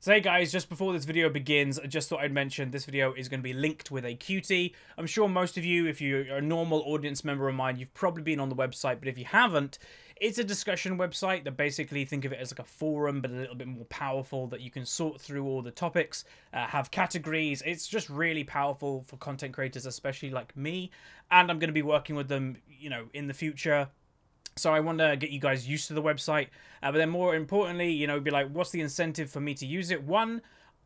So hey guys, just before this video begins, I just thought I'd mention this video is going to be linked with a QT. I'm sure most of you, if you're a normal audience member of mine, you've probably been on the website, but if you haven't, it's a discussion website that basically think of it as like a forum, but a little bit more powerful, that you can sort through all the topics, have categories. It's just really powerful for content creators, especially like me, and I'm going to be working with them, you know, in the future. So I want to get you guys used to the website, but then more importantly, you know, be like, what's the incentive for me to use it? One,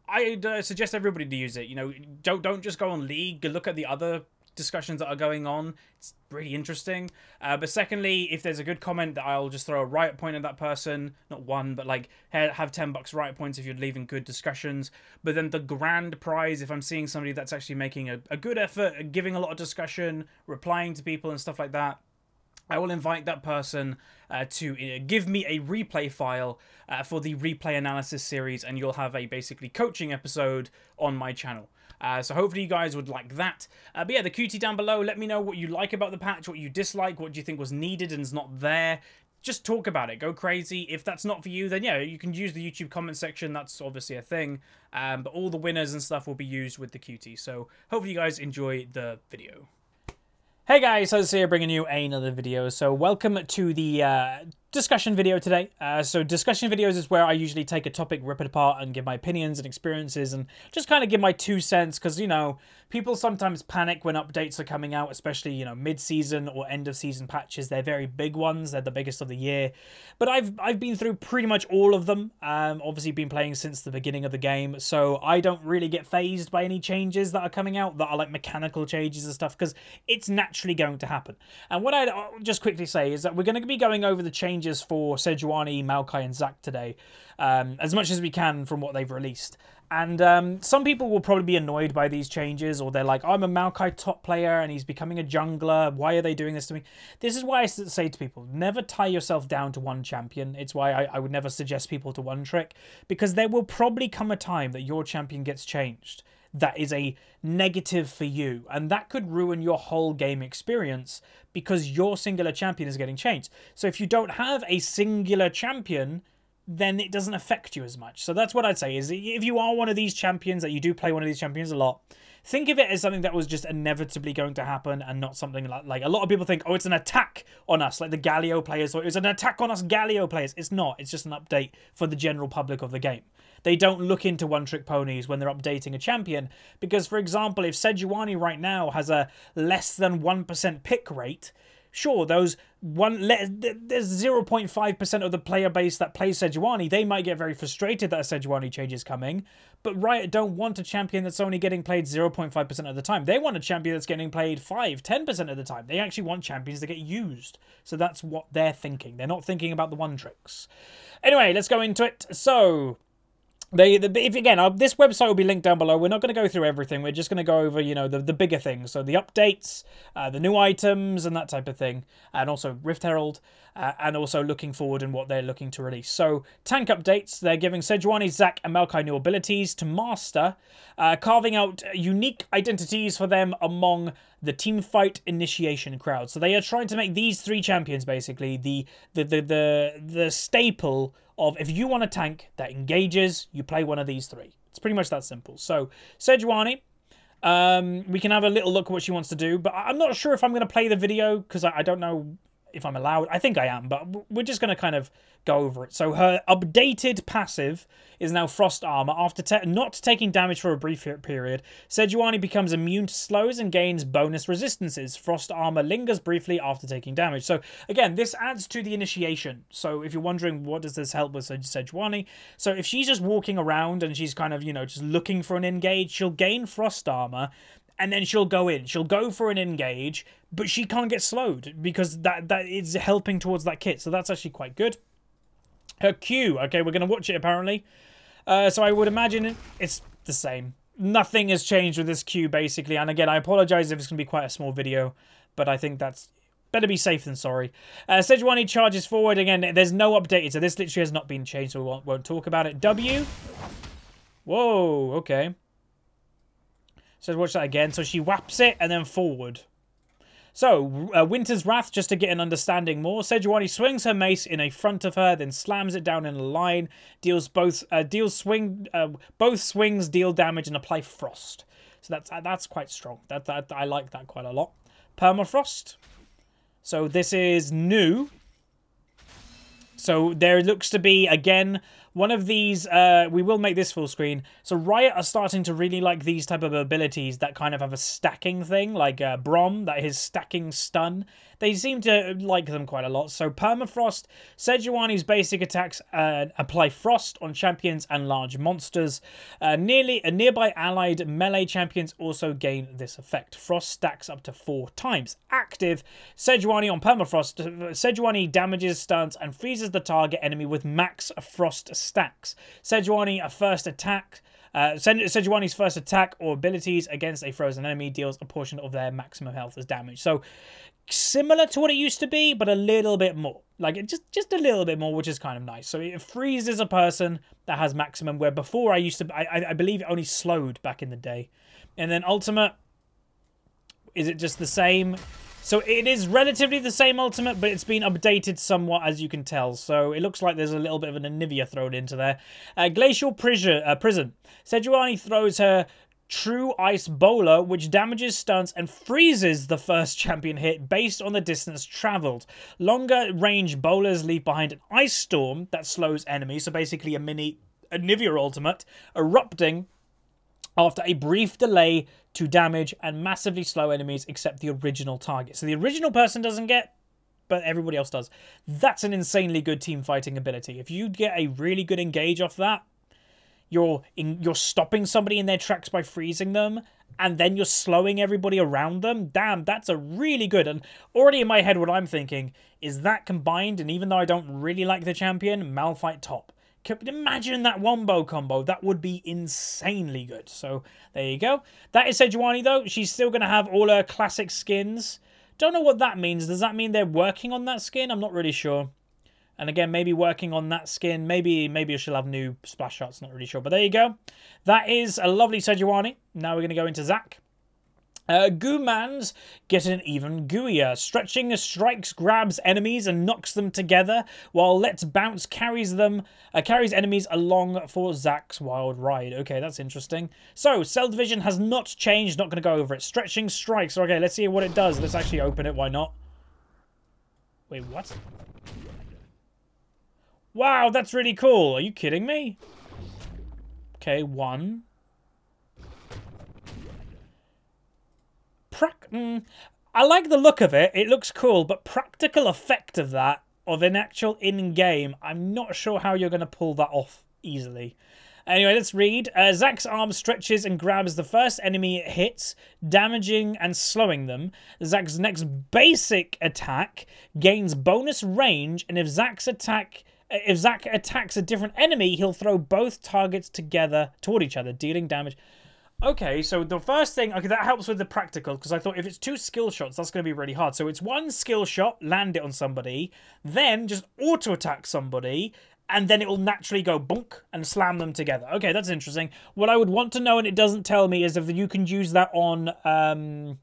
I'd suggest everybody to use it. You know, don't just go on League. Look at the other discussions that are going on. It's really interesting. But secondly, if there's a good comment, that I'll just throw a riot point at that person. Not one, but like have $10 riot points if you're leaving good discussions. But then the grand prize, if I'm seeing somebody that's actually making a good effort, giving a lot of discussion, replying to people and stuff like that, I will invite that person to give me a replay file for the replay analysis series, and you'll have a basically coaching episode on my channel. So hopefully you guys would like that. But yeah, the QT down below, let me know what you like about the patch, what you dislike, what do you think was needed and is not there. Just talk about it. Go crazy. If that's not for you, then yeah, you can use the YouTube comment section. That's obviously a thing. But all the winners and stuff will be used with the QT. So hopefully you guys enjoy the video. Hey guys, Huzzy here bringing you another video. So welcome to the discussion video today. So discussion videos is where I usually take a topic, rip it apart, and give my opinions and experiences, and just kind of give my 2 cents, because, you know, people sometimes panic when updates are coming out, especially, you know, mid-season or end-of-season patches. They're very big ones. They're the biggest of the year. But I've been through pretty much all of them. Obviously been playing since the beginning of the game, so I don't really get fazed by any changes that are coming out that are like mechanical changes and stuff, because it's naturally going to happen. And what I'd just quickly say is that we're going to be going over the changes for Sejuani, Maokai, and Zac today, as much as we can from what they've released. And some people will probably be annoyed by these changes, or they're like, I'm a Maokai top player and he's becoming a jungler. Why are they doing this to me? This is why I say to people, never tie yourself down to one champion. It's why I would never suggest people to one trick, because there will probably come a time that your champion gets changed that is a negative for you, and that could ruin your whole game experience because your singular champion is getting changed. So if you don't have a singular champion, then it doesn't affect you as much. So that's what I'd say, is if you are one of these champions, that you do play one of these champions a lot, think of it as something that was just inevitably going to happen, and not something like a lot of people think, oh, it's an attack on us, like the Galio players, or it's an attack on us Galio players. It's not. It's just an update for the general public of the game. They don't look into one-trick ponies when they're updating a champion, because, for example, if Sejuani right now has a less than 1% pick rate, sure, there's 0.5% of the player base that plays Sejuani. They might get very frustrated that a Sejuani change is coming, but Riot don't want a champion that's only getting played 0.5% of the time. They want a champion that's getting played 5-10% of the time. They actually want champions that get used. So that's what they're thinking. They're not thinking about the one-tricks. Anyway, let's go into it. So if again, this website will be linked down below. We're not going to go through everything. We're just going to go over, you know, the bigger things. So the updates, the new items, and that type of thing. And also Rift Herald, and also looking forward and what they're looking to release. So tank updates, they're giving Sejuani, Zac, and Maokai new abilities to master, carving out unique identities for them among the teamfight initiation crowd. So they are trying to make these 3 champions basically the staple of, if you want a tank that engages, you play one of these 3. It's pretty much that simple. So Sejuani, we can have a little look at what she wants to do, but I'm not sure if I'm going to play the video, because I don't know if I'm allowed. I think I am, but we're just going to kind of go over it. So her updated passive is now Frost Armor. After not taking damage for a brief period, Sejuani becomes immune to slows and gains bonus resistances. Frost Armor lingers briefly after taking damage. So again, this adds to the initiation. So if you're wondering, what does this help with Sejuani? So if she's just walking around and she's kind of, you know, just looking for an engage, she'll gain Frost Armor, and then she'll go in. She'll go for an engage, but she can't get slowed, because that is helping towards that kit. So that's actually quite good. Her Q, okay, we're going to watch it apparently. So I would imagine it's the same. Nothing has changed with this Q basically. And again, I apologize if it's going to be quite a small video, but I think that's better be safe than sorry. Sejuani charges forward. Again, there's no updated, so this literally has not been changed, so we won't talk about it. W. Whoa, okay. So watch that again. So she whaps it and then forward. So, Winter's Wrath, just to get an understanding more. Sejuani swings her mace in a front of her, then slams it down in a line. Both swings deal damage and apply frost. So that's quite strong. I like that quite a lot. Permafrost. So this is new. So there looks to be, again, one of these, we will make this full screen. So Riot are starting to really like these type of abilities that kind of have a stacking thing, like Brom, that is stacking stun. They seem to like them quite a lot. So Permafrost, Sejuani's basic attacks apply frost on champions and large monsters. Nearby allied melee champions also gain this effect. Frost stacks up to 4 times. Active, Sejuani on Permafrost. Sejuani damages, stuns, and freezes the target enemy with max frost stacks. Sejuani's first attack or abilities against a frozen enemy deals a portion of their maximum health as damage. So similar to what it used to be, but a little bit more. Like, just a little bit more, which is kind of nice. So it freezes a person that has maximum, where before I believe it only slowed back in the day. And then ultimate, is it just the same? So it is relatively the same ultimate, but it's been updated somewhat, as you can tell. So it looks like there's a little bit of an Anivia thrown into there. Glacial Prison. Sejuani throws her True Ice Bowler, which damages, stuns, and freezes the first champion hit based on the distance travelled. Longer range bowlers leave behind an ice storm that slows enemies, so basically a mini Anivia ultimate, erupting after a brief delay to damage and massively slow enemies except the original target. So the original person doesn't get, but everybody else does. That's an insanely good team fighting ability. If you get a really good engage off that, you're stopping somebody in their tracks by freezing them, and then you're slowing everybody around them. Damn, that's a really good. And already in my head, what I'm thinking is that combined, and even though I don't really like the champion, Malphite top. Imagine that wombo combo. That would be insanely good. So there you go. That is Sejuani, though. She's still going to have all her classic skins. Don't know what that means. Does that mean they're working on that skin? I'm not really sure. And again, maybe working on that skin. Maybe she'll have new splash shots. Not really sure. But there you go. That is a lovely Sejuani. Now we're going to go into Zac. Goomans get an even gooier. Stretching strikes, grabs enemies and knocks them together, while Let's Bounce carries enemies along for Zac's wild ride. Okay, that's interesting. So, Cell Division has not changed. Not going to go over it. Stretching strikes. Okay, let's see what it does. Let's actually open it. Why not? Wait, what? Wow, that's really cool. Are you kidding me? Okay, 1. I like the look of it. It looks cool, but practical effect of that, of an actual in-game, I'm not sure how you're going to pull that off easily. Anyway, let's read. Zac's arm stretches and grabs the first enemy it hits, damaging and slowing them. Zac's next basic attack gains bonus range, and if Zac attacks a different enemy, he'll throw both targets together toward each other, dealing damage. Okay, so the first thing, okay, that helps with the practical, because I thought if it's 2 skill shots, that's going to be really hard. So it's 1 skill shot, land it on somebody, then just auto-attack somebody, and then it will naturally go bonk and slam them together. Okay, that's interesting. What I would want to know, and it doesn't tell me, is if you can use that on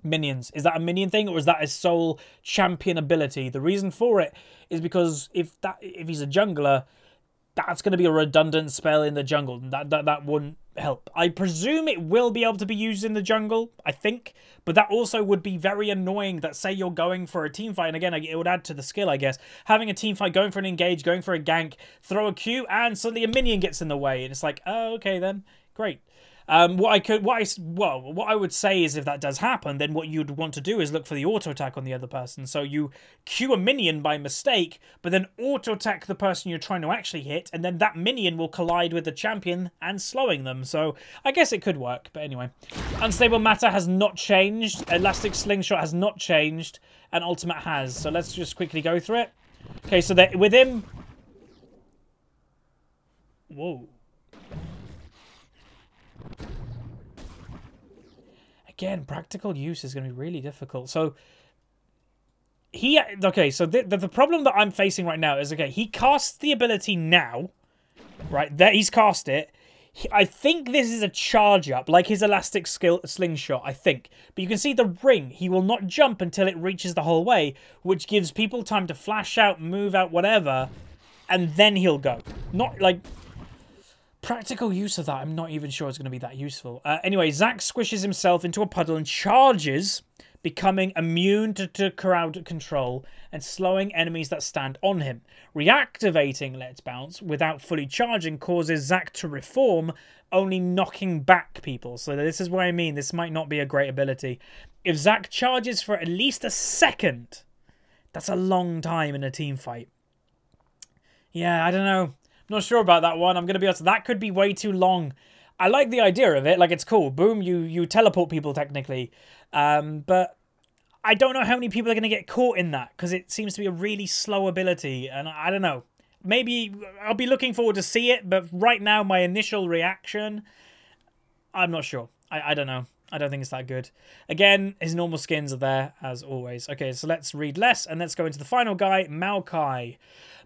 minions. Is that a minion thing, or is that a sole champion ability? The reason for it is because if he's a jungler, that's going to be a redundant spell in the jungle. That wouldn't help. I presume it will be able to be used in the jungle, I think, but that also would be very annoying that, say, you're going for a team fight, and again, it would add to the skill, I guess. Having a team fight, going for an engage, going for a gank, throw a Q, and suddenly a minion gets in the way, and it's like, oh, okay then, great. What I would say is if that does happen, then what you'd want to do is look for the auto attack on the other person. So you Q a minion by mistake, but then auto attack the person you're trying to actually hit, and then that minion will collide with the champion and slowing them. So I guess it could work, but anyway. Unstable Matter has not changed. Elastic Slingshot has not changed, and Ultimate has. So let's just quickly go through it. Okay, so with him... Whoa. Again, practical use is going to be really difficult. So, the problem that I'm facing right now is, okay, he casts the ability now, right? There, he's cast it. I think this is a charge up, like his elastic slingshot, I think. But you can see the ring. He will not jump until it reaches the whole way, which gives people time to flash out, move out, whatever, and then he'll go. Not like practical use of that. I'm not even sure it's going to be that useful. Anyway, Zac squishes himself into a puddle and charges, becoming immune to crowd control and slowing enemies that stand on him. Reactivating Let's Bounce without fully charging causes Zac to reform, only knocking back people. So this is what I mean. This might not be a great ability. If Zac charges for at least a second, that's a long time in a team fight. Yeah, I don't know. I'm not sure about that one. I'm going to be honest. That could be way too long. I like the idea of it. Like, it's cool. Boom, you teleport people technically. But I don't know how many people are going to get caught in that because it seems to be a really slow ability. And I don't know. Maybe I'll be looking forward to see it. But right now, my initial reaction, I'm not sure. I don't know. I don't think it's that good. Again, his normal skins are there, as always. Okay, so let's read less, and let's go into the final guy, Maokai.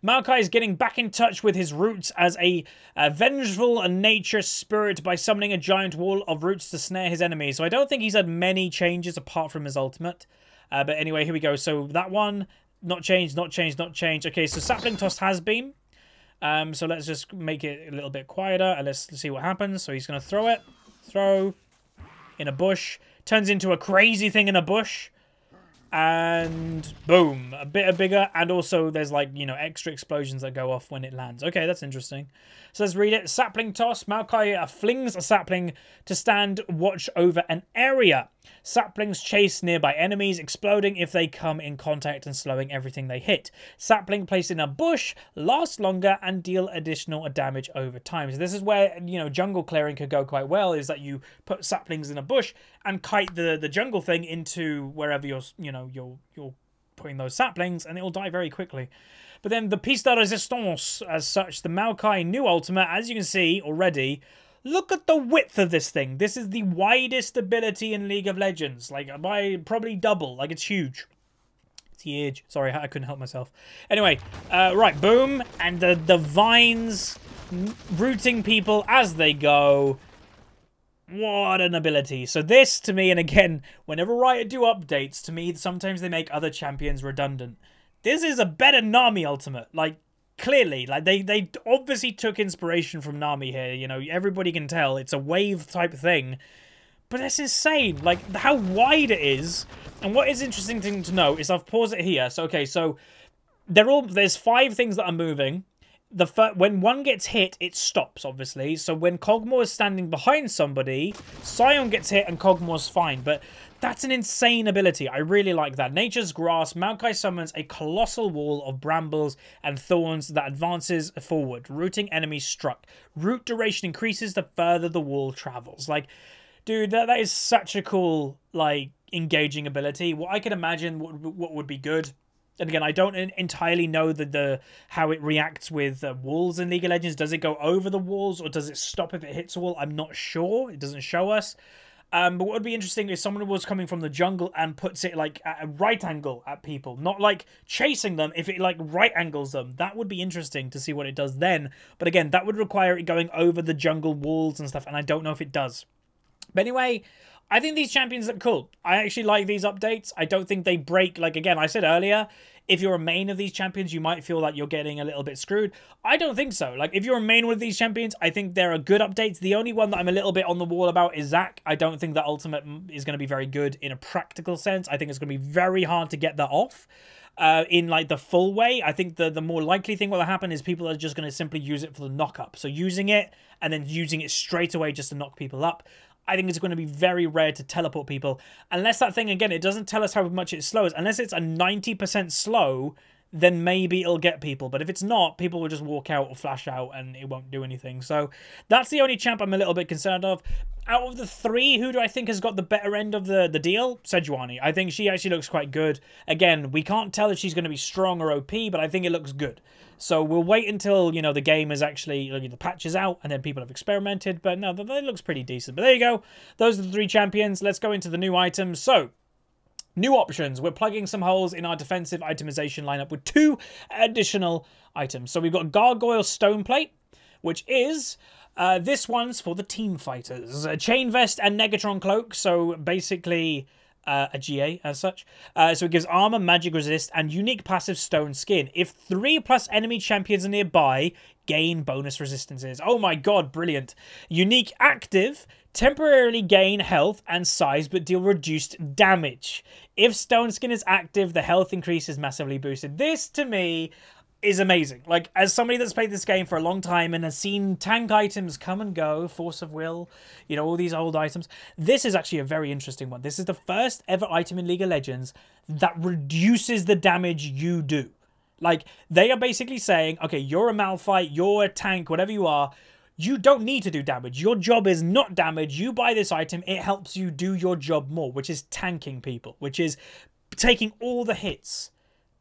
Maokai is getting back in touch with his roots as a vengeful nature spirit by summoning a giant wall of roots to snare his enemies. So I don't think he's had many changes apart from his ultimate. But anyway, here we go. So that one, not changed, not changed, not changed. Okay, so Sapling Toss has been. So let's just make it a little bit quieter, and let's see what happens. So he's going to throw it. Throw. In a bush, turns into a crazy thing in a bush, and boom, a bit bigger, and also there's like, you know, extra explosions that go off when it lands. Okay, that's interesting. So let's read it. Sapling Toss. Maokai flings a sapling to stand watch over an area. Saplings chase nearby enemies, exploding if they come in contact and slowing everything they hit. Sapling placed in a bush lasts longer and deal additional damage over time. So this is where, you know, jungle clearing could go quite well, is that you put saplings in a bush and kite the jungle thing into wherever you're putting those saplings, and it will die very quickly. But then the piece de resistance, as such, the Maokai new ultimate, as you can see already, look at the width of this thing. This is the widest ability in League of Legends. Like, by probably double. Like, it's huge. It's huge. Sorry, I couldn't help myself. Anyway, right, boom. And the vines rooting people as they go. What an ability. So this, to me, and again, whenever Riot do updates, to me, sometimes they make other champions redundant. This is a better Nami ultimate. Like, clearly, like they obviously took inspiration from Nami here. You know, everybody can tell it's a wave type thing, but that's insane. Like how wide it is. And what is interesting thing to know is I've paused it here. So okay, so there's 5 things that are moving. When one gets hit, it stops, obviously. So when Kog'Maw is standing behind somebody, Sion gets hit and Kog'Maw's fine. But that's an insane ability. I really like that. Nature's Grasp. Maokai summons a colossal wall of brambles and thorns that advances forward, rooting enemies struck. Root duration increases the further the wall travels. Like, dude, that is such a cool, like, engaging ability. What I can imagine what would be good. And again, I don't entirely know how it reacts with walls in League of Legends. Does it go over the walls or does it stop if it hits a wall? I'm not sure. It doesn't show us. But what would be interesting is someone was coming from the jungle and puts it like at a right angle at people. Not like chasing them. If it like right angles them, that would be interesting to see what it does then. But again, that would require it going over the jungle walls and stuff. And I don't know if it does. But anyway, I think these champions look cool. I actually like these updates. I don't think they break. Like, again, I said earlier, if you're a main of these champions, you might feel like you're getting a little bit screwed. I don't think so. Like, if you're a main with these champions, I think there are good updates. The only one that I'm a little bit on the wall about is Zac. I don't think that ultimate is going to be very good in a practical sense. I think it's going to be very hard to get that off. In like the full way. I think the more likely thing will happen is people are just going to simply use it for the knock up. So using it and then using it straight away just to knock people up. I think it's going to be very rare to teleport people. Unless that thing, again, it doesn't tell us how much it slows. Unless it's a 90% slow, then maybe it'll get people. But if it's not, people will just walk out or flash out and it won't do anything. So that's the only champ I'm a little bit concerned of. Out of the 3, who do I think has got the better end of the deal? Sejuani. I think she actually looks quite good. Again, we can't tell if she's going to be strong or OP, but I think it looks good. So we'll wait until, you know, the game is actually, the patch is out and then people have experimented. But no, that looks pretty decent. But there you go. Those are the 3 champions. Let's go into the new items. So, new options. We're plugging some holes in our defensive itemization lineup with 2 additional items. So we've got Gargoyle Stone Plate, which is This one's for the team fighters. Chain Vest and Negatron Cloak, so basically a GA as such. So it gives armor, magic resist, and unique passive stone skin. If 3+ enemy champions are nearby, gain bonus resistances. Oh my god, brilliant. Unique active, temporarily gain health and size but deal reduced damage. If stone skin is active, the health increase is massively boosted. This, to me, is amazing. Like, as somebody that's played this game for a long time and has seen tank items come and go, Force of Will, you know, all these old items, this is actually a very interesting one. This is the first ever item in League of Legends that reduces the damage you do. Like, they are basically saying, okay, you're a Malphite, you're a tank, whatever you are, you don't need to do damage. Your job is not damage. You buy this item, it helps you do your job more, which is tanking people, which is taking all the hits,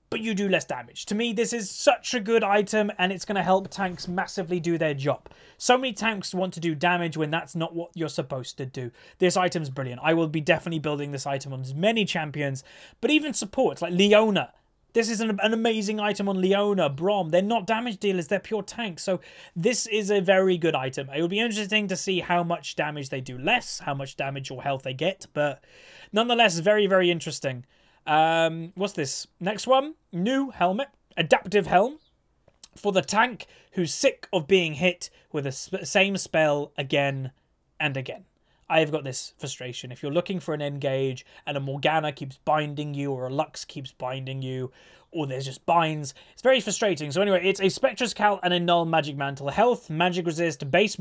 but you do less damage. To me, this is such a good item, and it's going to help tanks massively do their job. So many tanks want to do damage when that's not what you're supposed to do. This item's brilliant. I will be definitely building this item on as many champions, but even supports like Leona. This is an amazing item on Leona, Brom. They're not damage dealers, they're pure tanks. So this is a very good item. It will be interesting to see how much damage they do less, how much damage or health they get, but nonetheless, very, very interesting. What's this? Next one, new helmet, adaptive helm for the tank who's sick of being hit with the same spell again and again. I've got this frustration. If you're looking for an engage and a Morgana keeps binding you, or a Lux keeps binding you, or there's just binds, it's very frustrating. So anyway, it's a Spectrus Cal and a Null Magic Mantle. Health, magic resist, base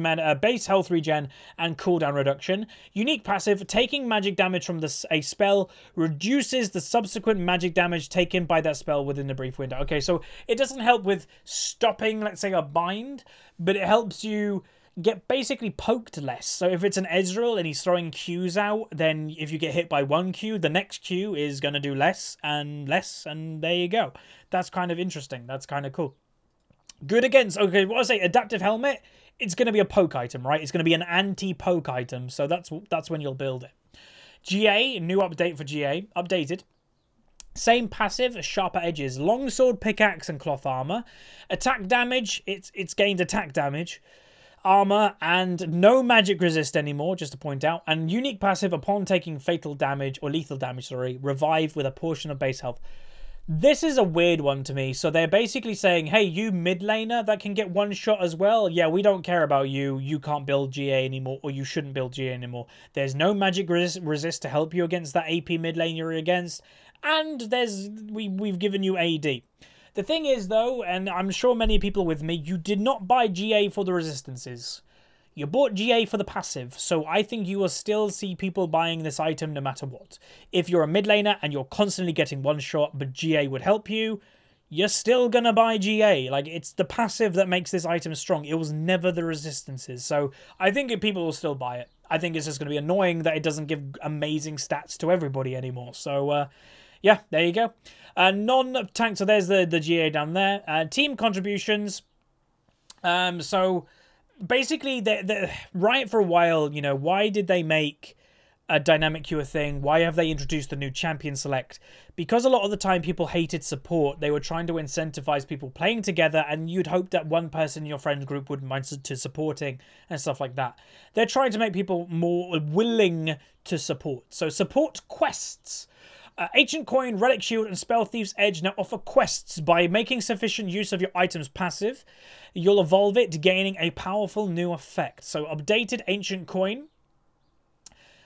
health regen, and cooldown reduction. Unique passive, taking magic damage from a spell reduces the subsequent magic damage taken by that spell within a brief window. Okay, so it doesn't help with stopping, let's say, a bind, but it helps you get basically poked less. So if it's an Ezreal and he's throwing Qs out, then if you get hit by one Q, the next Q is going to do less, and there you go. That's kind of interesting. That's kind of cool. Good against, okay, what I say, adaptive helmet, it's going to be a poke item, right? It's going to be an anti-poke item, so that's when you'll build it. GA, new update for GA, updated. Same passive, sharper edges, longsword, pickaxe, and cloth armor. Attack damage, it's gained attack damage. Armor, and no magic resist anymore, just to point out. And unique passive, upon taking fatal damage, or lethal damage, sorry, revive with a portion of base health. This is a weird one to me. So they're basically saying, hey, you mid laner that can get one shot as well, yeah, we don't care about you. You can't build GA anymore, or you shouldn't build GA anymore. There's no magic resist to help you against that AP mid lane you're against. And we've given you AD. The thing is, though, and I'm sure many people with me, you did not buy GA for the resistances. You bought GA for the passive, so I think you will still see people buying this item no matter what. If you're a mid laner and you're constantly getting one shot, but GA would help you, you're still gonna buy GA. Like, it's the passive that makes this item strong. It was never the resistances, so I think people will still buy it. I think it's just gonna be annoying that it doesn't give amazing stats to everybody anymore, so yeah, there you go. Non-tank, so there's the GA down there. Team contributions. So basically, Riot for a while, you know, why did they make a dynamic queue a thing? Why have they introduced the new champion select? Because a lot of the time people hated support. They were trying to incentivize people playing together, and you'd hope that one person in your friend group wouldn't mind to supporting and stuff like that. They're trying to make people more willing to support. So support quests. Ancient Coin, Relic Shield, and Spell Thief's Edge now offer quests. By making sufficient use of your item's passive, you'll evolve it, gaining a powerful new effect. So, updated Ancient Coin.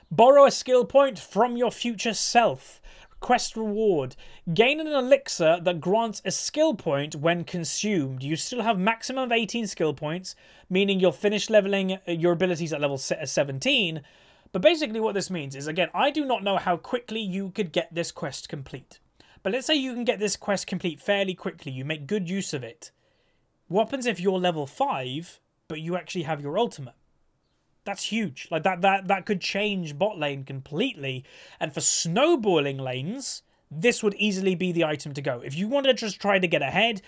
Borrow a skill point from your future self. Quest reward. Gain an elixir that grants a skill point when consumed. You still have maximum of 18 skill points, meaning you'll finish leveling your abilities at level 17. But basically what this means is, again, I do not know how quickly you could get this quest complete. But let's say you can get this quest complete fairly quickly. You make good use of it. What happens if you're level 5, but you actually have your ultimate? That's huge. Like, that could change bot lane completely. And for snowballing lanes, this would easily be the item to go. If you want to just try to get ahead,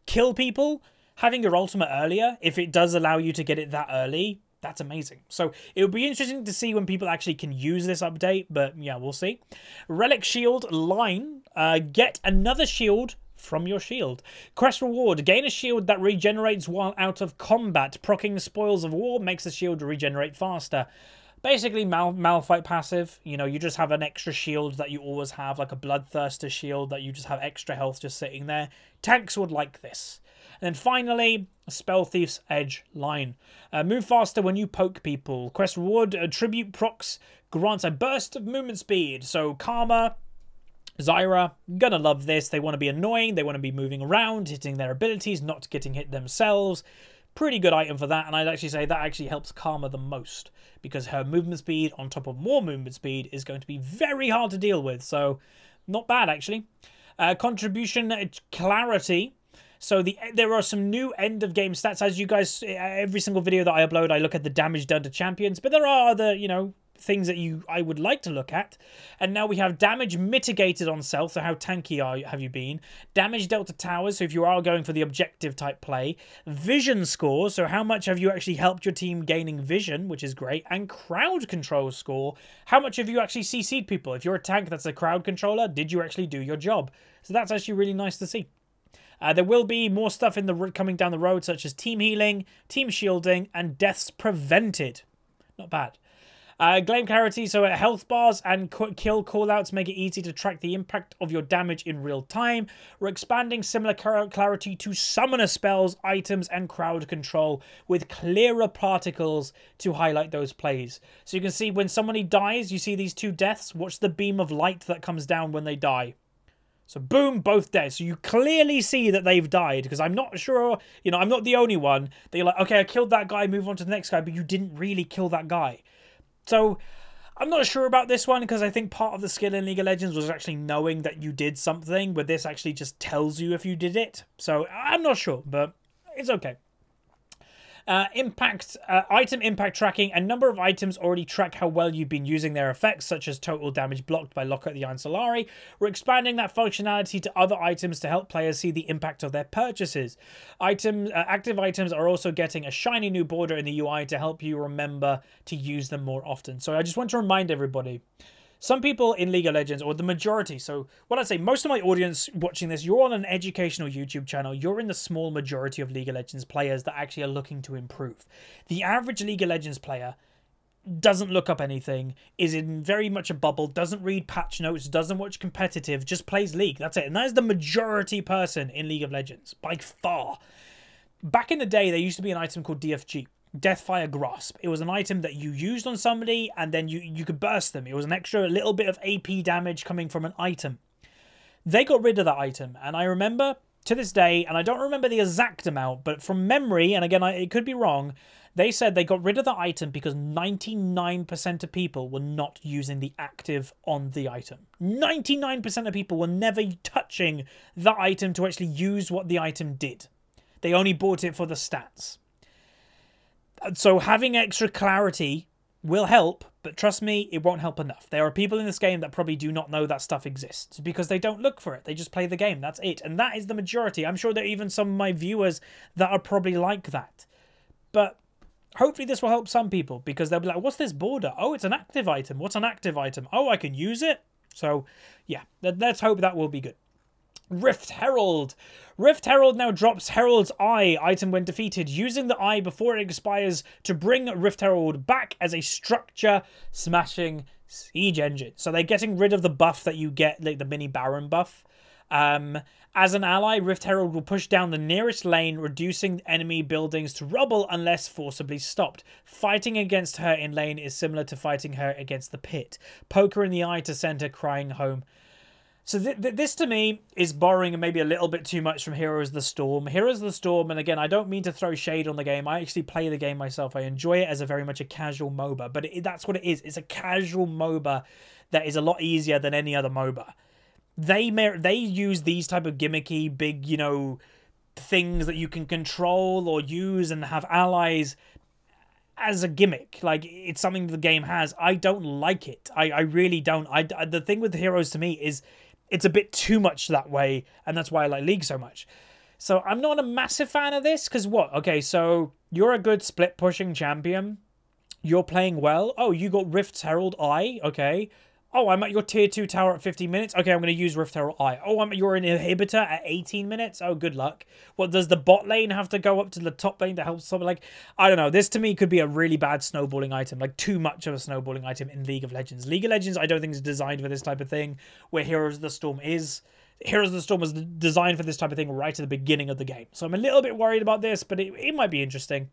kill people, having your ultimate earlier, if it does allow you to get it that early, that's amazing. So it would be interesting to see when people actually can use this update, but yeah, we'll see. Relic Shield line. Get another shield from your shield. Quest reward. Gain a shield that regenerates while out of combat. Proccing spoils of war makes the shield regenerate faster. Basically, Malphite passive. You know, you just have an extra shield that you always have, like a Bloodthirster shield that you just have extra health just sitting there. Tanks would like this. And then finally, Spell Thief's Edge line. Move faster when you poke people. Quest reward. Tribute procs grants a burst of movement speed. So Karma, Zyra, gonna love this. They want to be annoying. They want to be moving around, hitting their abilities, not getting hit themselves. Pretty good item for that, and I'd actually say that actually helps Karma the most, because her movement speed on top of more movement speed is going to be very hard to deal with, so not bad actually. Contribution clarity. So there are some new end of game stats. As you guys, every single video that I upload, I look at the damage done to champions, but there are other, you know, things that I would like to look at. And now we have damage mitigated on self, so how tanky have you been? Damage dealt to towers, so if you are going for the objective type play. Vision score, so how much have you actually helped your team gaining vision, which is great. And crowd control score, how much have you actually CC'd people? If you're a tank that's a crowd controller, did you actually do your job? So that's actually really nice to see. There will be more stuff in coming down the road, such as team healing, team shielding, and deaths prevented. Not bad. Claim clarity, so health bars and kill callouts make it easy to track the impact of your damage in real time. We're expanding similar clarity to summoner spells, items, and crowd control with clearer particles to highlight those plays. So you can see when somebody dies, you see these two deaths. Watch the beam of light that comes down when they die. So boom, both dead. So you clearly see that they've died, because I'm not sure, you know, I'm not the only one. They're like, okay, I killed that guy, move on to the next guy, but you didn't really kill that guy. So I'm not sure about this one, because I think part of the skill in League of Legends was actually knowing that you did something, but this actually just tells you if you did it. So I'm not sure, but it's okay. Item impact tracking. A number of items already track how well you've been using their effects, such as total damage blocked by Lockhart the Iron Solari. We're expanding that functionality to other items to help players see the impact of their purchases. Active items are also getting a shiny new border in the UI to help you remember to use them more often. So I just want to remind everybody, some people in League of Legends, or the majority, so what I'd say, most of my audience watching this, you're on an educational YouTube channel, you're in the small majority of League of Legends players that actually are looking to improve. The average League of Legends player doesn't look up anything, is in very much a bubble, doesn't read patch notes, doesn't watch competitive, just plays League. That's it. And that is the majority person in League of Legends, by far. Back in the day, there used to be an item called DFG. Deathfire Grasp. It was an item that you used on somebody and then you could burst them. It was an extra little bit of AP damage coming from an item. They got rid of that item, and I remember to this day, and I don't remember the exact amount, but from memory, and again, it could be wrong, they said they got rid of the item because 99% of people were not using the active on the item. 99% of people were never touching the item to actually use what the item did. They only bought it for the stats. So having extra clarity will help, but trust me, it won't help enough. There are people in this game that probably do not know that stuff exists because they don't look for it. They just play the game. That's it. And that is the majority. I'm sure there are even some of my viewers that are probably like that. But hopefully this will help some people, because they'll be like, what's this border? Oh, it's an active item. What's an active item? Oh, I can use it. So yeah, let's hope that will be good. Rift Herald. Rift Herald now drops Herald's Eye item when defeated, using the eye before it expires to bring Rift Herald back as a structure smashing siege engine. So they're getting rid of the buff that you get, like the mini Baron buff. As an ally, Rift Herald will push down the nearest lane, reducing enemy buildings to rubble unless forcibly stopped. Fighting against her in lane is similar to fighting her against the pit. Poke her in the eye to send her crying home. So this to me is borrowing maybe a little bit too much from Heroes of the Storm. Heroes of the Storm, and again, I don't mean to throw shade on the game. I actually play the game myself. I enjoy it as a very much a casual MOBA, but that's what it is. It's a casual MOBA that is a lot easier than any other MOBA. They use these type of gimmicky, big, you know, things that you can control or use and have allies as a gimmick. Like, it's something the game has. I don't like it. I really don't. The thing with Heroes to me is it's a bit too much that way, and that's why I like League so much. So I'm not a massive fan of this, because what? Okay, so you're a good split-pushing champion. You're playing well. Oh, you got Rift's Herald Eye. Okay. Oh, I'm at your tier 2 tower at 15 minutes. Okay, I'm going to use Rift Herald Eye. Oh, I'm at your inhibitor at 18 minutes. Oh, good luck. What, does the bot lane have to go up to the top lane to help someone? Like, I don't know. This to me could be a really bad snowballing item. Like, too much of a snowballing item in League of Legends. League of Legends, I don't think is designed for this type of thing, where Heroes of the Storm is. Heroes of the Storm was designed for this type of thing right at the beginning of the game. So I'm a little bit worried about this, but it might be interesting.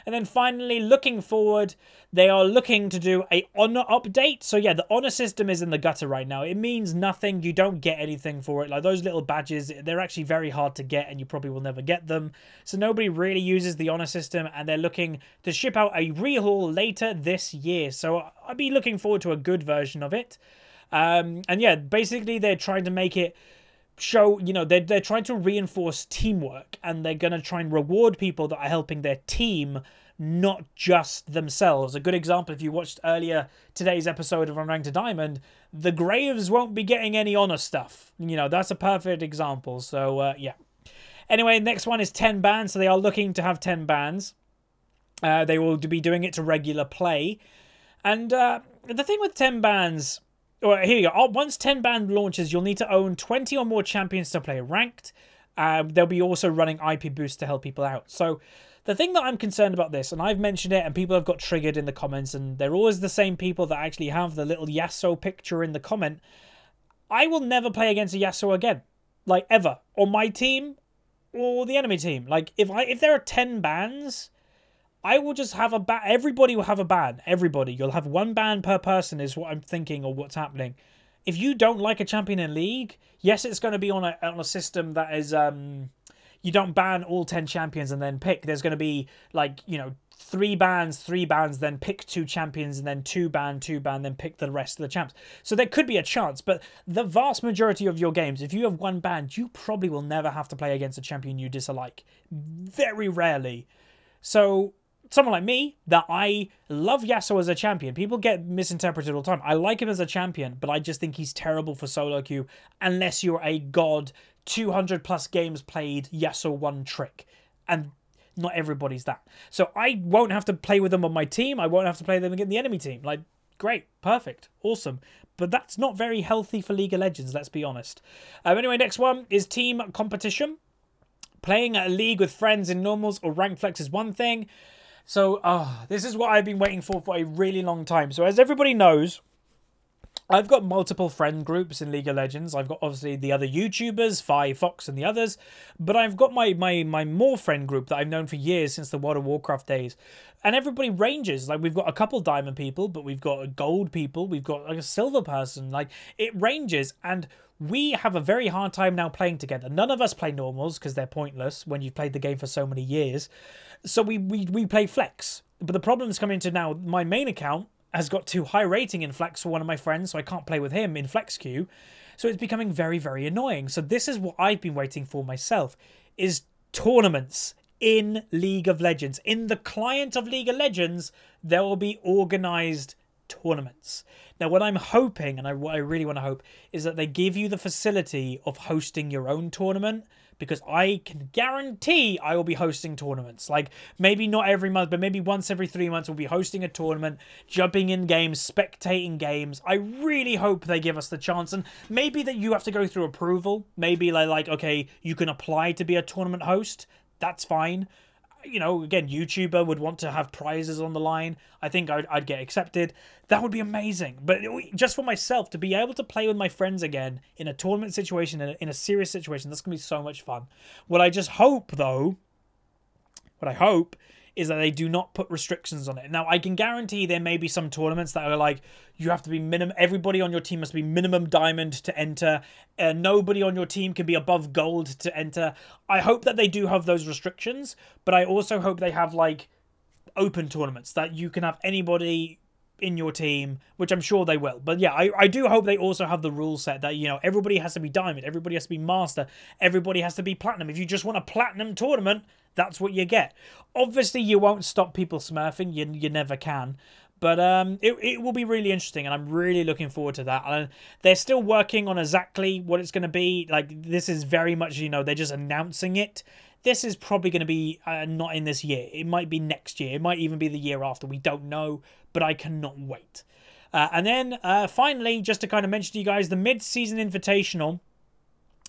And then finally, looking forward, they are looking to do a honor update. So yeah, the honor system is in the gutter right now. It means nothing. You don't get anything for it. Like those little badges, they're actually very hard to get and you probably will never get them. So nobody really uses the honor system and they're looking to ship out a rehaul later this year. So I'll be looking forward to a good version of it. And yeah, basically they're trying to make it show, you know, they're trying to reinforce teamwork and they're going to try and reward people that are helping their team, not just themselves. A good example, if you watched earlier today's episode of Unranked to Diamond, the Graves won't be getting any honor stuff. You know, that's a perfect example. So, yeah. Anyway, next one is 10 bans. So they are looking to have 10 bans. They will be doing it to regular play. And the thing with 10 bans... Well, here you go. Once 10 ban launches, you'll need to own 20 or more champions to play ranked. They'll be also running IP boosts to help people out. So the thing that I'm concerned about this, and I've mentioned it and people have got triggered in the comments, and they're always the same people that actually have the little Yasuo picture in the comment. I will never play against a Yasuo again. Like, ever. On my team or the enemy team. Like, if there are 10 bans... I will just have a ban. Everybody will have a ban. Everybody. You'll have one ban per person is what I'm thinking or what's happening. If you don't like a champion in League, yes, it's going to be on a system that is... you don't ban all 10 champions and then pick. There's going to be, like, you know, 3 bans, then pick 2 champions, and then 2 ban, then pick the rest of the champs. So there could be a chance, but the vast majority of your games, if you have one ban, you probably will never have to play against a champion you dislike. Very rarely. So... someone like me, that I love Yasuo as a champion. People get misinterpreted all the time. I like him as a champion, but I just think he's terrible for solo queue unless you're a god, 200 plus games played Yasuo 1 trick. And not everybody's that. So I won't have to play with them on my team. I won't have to play them against the enemy team. Like, great, perfect, awesome. But that's not very healthy for League of Legends, let's be honest. Anyway, next one is team competition. Playing a league with friends in normals or rank flex is one thing. So, this is what I've been waiting for a really long time. So, as everybody knows, I've got multiple friend groups in League of Legends. I've got, obviously, the other YouTubers, Fox and the others. But I've got my more friend group that I've known for years since the World of Warcraft days. And everybody ranges. Like, we've got a couple diamond people, but we've got gold people. We've got, like, a silver person. Like, it ranges. And we have a very hard time now playing together. None of us play normals because they're pointless when you've played the game for so many years. So we play flex. But the problem is coming into now, my main account has got too high rating in flex for one of my friends, so I can't play with him in flex queue. So it's becoming very, very annoying. So this is what I've been waiting for myself, is tournaments in League of Legends. In the client of League of Legends, there will be organized tournaments. Now, what I'm hoping, and what I really want to hope, is that they give you the facility of hosting your own tournament, because I can guarantee I will be hosting tournaments. Like, maybe not every month, but maybe once every 3 months we'll be hosting a tournament, jumping in games, spectating games. I really hope they give us the chance, and maybe that you have to go through approval. Maybe like okay, you can apply to be a tournament host. That's fine. You know, again, YouTuber would want to have prizes on the line. I think I'd get accepted. That would be amazing. But just for myself, to be able to play with my friends again in a tournament situation, in a serious situation, that's going to be so much fun. What I just hope, though, what I hope is that they do not put restrictions on it. Now, I can guarantee there may be some tournaments that are like, you have to be everybody on your team must be minimum diamond to enter. Nobody on your team can be above gold to enter. I hope that they do have those restrictions, but I also hope they have, like, open tournaments that you can have anybody in your team, which I'm sure they will. But yeah, I do hope they also have the rule set that, you know, everybody has to be diamond, everybody has to be master, everybody has to be platinum. If you just want a platinum tournament, that's what you get. Obviously, you won't stop people smurfing. You never can. But it will be really interesting, and I'm really looking forward to that. And they're still working on exactly what it's going to be. Like, this is very much, you know, they're just announcing it. This is probably going to be not in this year. It might be next year. It might even be the year after. We don't know, but I cannot wait. And then finally, just to kind of mention to you guys, the Mid-Season Invitational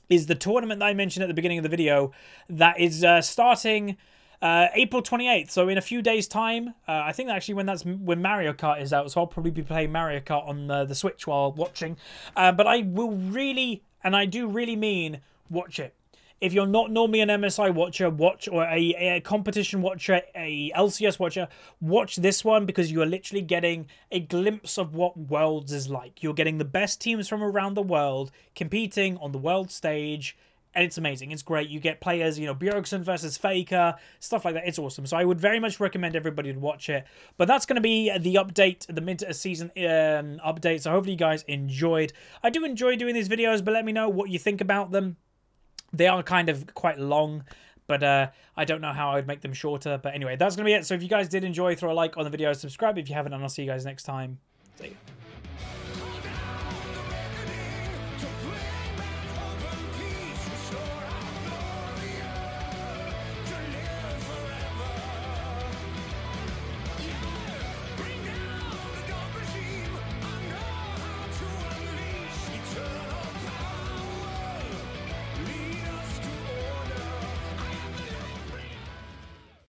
is the tournament that I mentioned at the beginning of the video that is starting April 28th. So in a few days' time, I think actually when Mario Kart is out, so I'll probably be playing Mario Kart on the Switch while watching. But I will really, and I do really mean, watch it. If you're not normally an MSI watcher, or a competition watcher, a LCS watcher, watch this one because you are literally getting a glimpse of what Worlds is like. You're getting the best teams from around the world competing on the world stage, and it's amazing. It's great. You get players, you know, Bjergsen versus Faker, stuff like that. It's awesome. So I would very much recommend everybody to watch it. But that's going to be the update, the mid-season update. So hopefully you guys enjoyed. I do enjoy doing these videos, but let me know what you think about them. They are kind of quite long, but I don't know how I would make them shorter. But anyway, that's going to be it. So if you guys did enjoy, throw a like on the video, subscribe if you haven't, and I'll see you guys next time. See you.